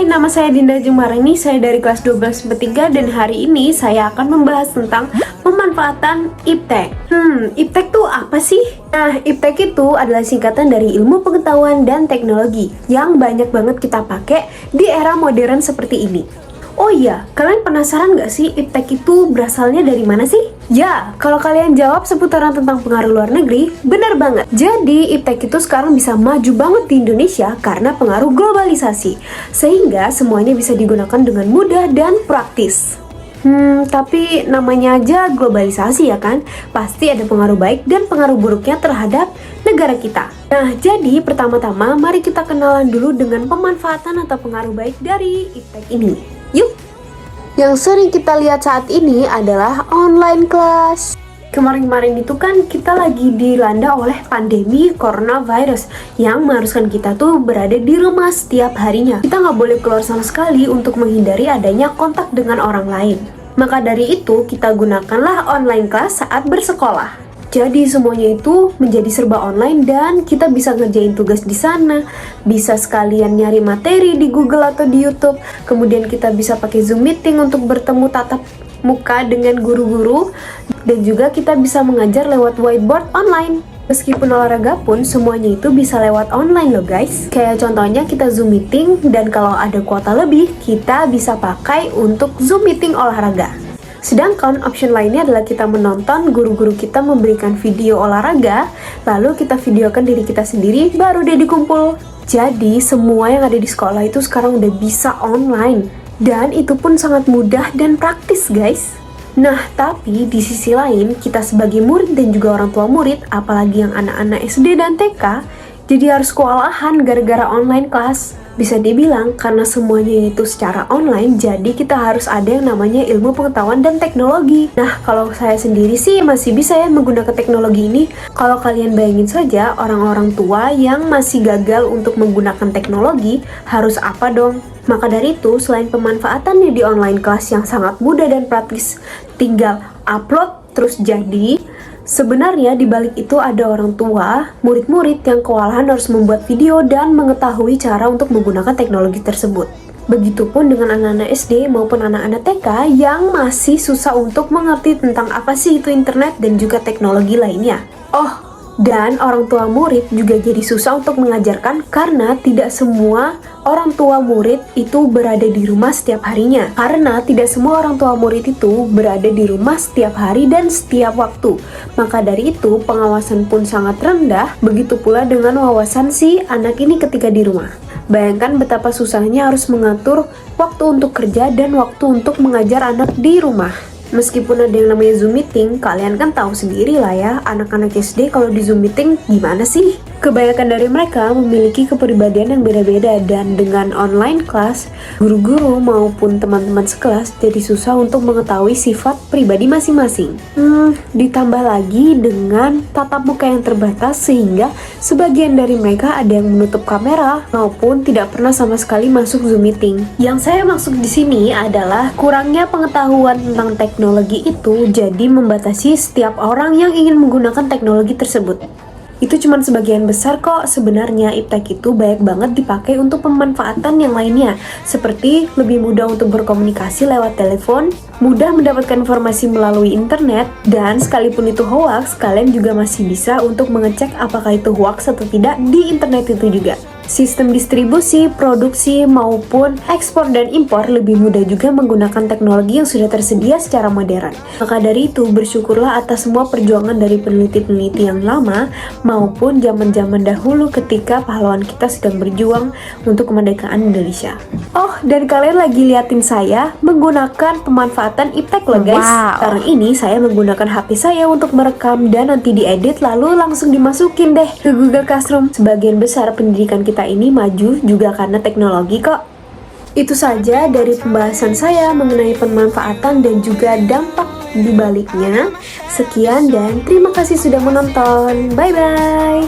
Hai, nama saya Dinda Jumarani, saya dari kelas 12/3 dan hari ini saya akan membahas tentang pemanfaatan iptek. Iptek tuh apa sih? Nah, iptek itu adalah singkatan dari ilmu pengetahuan dan teknologi yang banyak banget kita pakai di era modern seperti ini. Oh iya, kalian penasaran gak sih iptek itu berasalnya dari mana sih? Ya, kalau kalian jawab seputaran tentang pengaruh luar negeri, benar banget. Jadi, iptek itu sekarang bisa maju banget di Indonesia karena pengaruh globalisasi. Sehingga semuanya bisa digunakan dengan mudah dan praktis. Tapi namanya aja globalisasi ya kan? Pasti ada pengaruh baik dan pengaruh buruknya terhadap negara kita. Nah, jadi pertama-tama mari kita kenalan dulu dengan pemanfaatan atau pengaruh baik dari iptek ini. Yuk! Yang sering kita lihat saat ini adalah online class. Kemarin-kemarin itu kan kita lagi dilanda oleh pandemi coronavirus yang mengharuskan kita tuh berada di rumah setiap harinya. Kita nggak boleh keluar sama sekali untuk menghindari adanya kontak dengan orang lain. Maka dari itu kita gunakanlah online class saat bersekolah. Jadi semuanya itu menjadi serba online dan kita bisa ngerjain tugas di sana, bisa sekalian nyari materi di Google atau di YouTube. Kemudian kita bisa pakai Zoom meeting untuk bertemu tatap muka dengan guru-guru dan juga kita bisa mengajar lewat whiteboard online. Meskipun olahraga pun semuanya itu bisa lewat online loh guys. Kayak contohnya kita Zoom meeting dan kalau ada kuota lebih kita bisa pakai untuk Zoom meeting olahraga. Sedangkan option lainnya adalah kita menonton guru-guru kita memberikan video olahraga, lalu kita videokan diri kita sendiri, baru deh dikumpul. Jadi semua yang ada di sekolah itu sekarang udah bisa online. Dan itu pun sangat mudah dan praktis guys. Nah, tapi di sisi lain, kita sebagai murid dan juga orang tua murid, apalagi yang anak-anak SD dan TK, jadi harus kewalahan gara-gara online class. Bisa dibilang karena semuanya itu secara online, jadi kita harus ada yang namanya ilmu pengetahuan dan teknologi. Nah, kalau saya sendiri sih masih bisa ya menggunakan teknologi ini. Kalau kalian bayangin saja orang-orang tua yang masih gagal untuk menggunakan teknologi, harus apa dong? Maka dari itu, selain pemanfaatannya di online kelas yang sangat mudah dan praktis, tinggal upload terus jadi, sebenarnya di balik itu ada orang tua, murid-murid yang kewalahan harus membuat video dan mengetahui cara untuk menggunakan teknologi tersebut. Begitupun dengan anak-anak SD maupun anak-anak TK yang masih susah untuk mengerti tentang apa sih itu internet dan juga teknologi lainnya. Oh, dan orang tua murid juga jadi susah untuk mengajarkan karena tidak semua orang tua murid itu berada di rumah setiap harinya. Karena tidak semua orang tua murid itu berada di rumah setiap hari dan setiap waktu. Maka dari itu pengawasan pun sangat rendah, begitu pula dengan wawasan si anak ini ketika di rumah. Bayangkan betapa susahnya harus mengatur waktu untuk kerja dan waktu untuk mengajar anak di rumah. Meskipun ada yang namanya Zoom meeting, kalian kan tahu sendiri lah ya, anak-anak SD kalau di Zoom meeting gimana sih? Kebanyakan dari mereka memiliki kepribadian yang beda-beda dan dengan online class, guru-guru maupun teman-teman sekelas jadi susah untuk mengetahui sifat pribadi masing-masing. Ditambah lagi dengan tatap muka yang terbatas sehingga sebagian dari mereka ada yang menutup kamera maupun tidak pernah sama sekali masuk Zoom meeting. Yang saya maksud di sini adalah kurangnya pengetahuan tentang teknologi itu jadi membatasi setiap orang yang ingin menggunakan teknologi tersebut. Itu cuma sebagian besar kok, sebenarnya iptek itu banyak banget dipakai untuk pemanfaatan yang lainnya, seperti lebih mudah untuk berkomunikasi lewat telepon, mudah mendapatkan informasi melalui internet, dan sekalipun itu hoax, kalian juga masih bisa untuk mengecek apakah itu hoax atau tidak di internet itu juga. Sistem distribusi, produksi, maupun ekspor dan impor lebih mudah juga menggunakan teknologi yang sudah tersedia secara modern. Maka dari itu, bersyukurlah atas semua perjuangan dari peneliti-peneliti yang lama maupun zaman-zaman dahulu ketika pahlawan kita sedang berjuang untuk kemerdekaan Indonesia. Oh, dan kalian lagi liatin saya menggunakan pemanfaatan iptek loh guys. Sekarang ini saya menggunakan HP saya untuk merekam dan nanti diedit lalu langsung dimasukin deh ke Google Classroom. Sebagian besar pendidikan kita ini maju juga karena teknologi kok. Itu saja dari pembahasan saya mengenai pemanfaatan dan juga dampak di baliknya. Sekian dan terima kasih sudah menonton. Bye bye.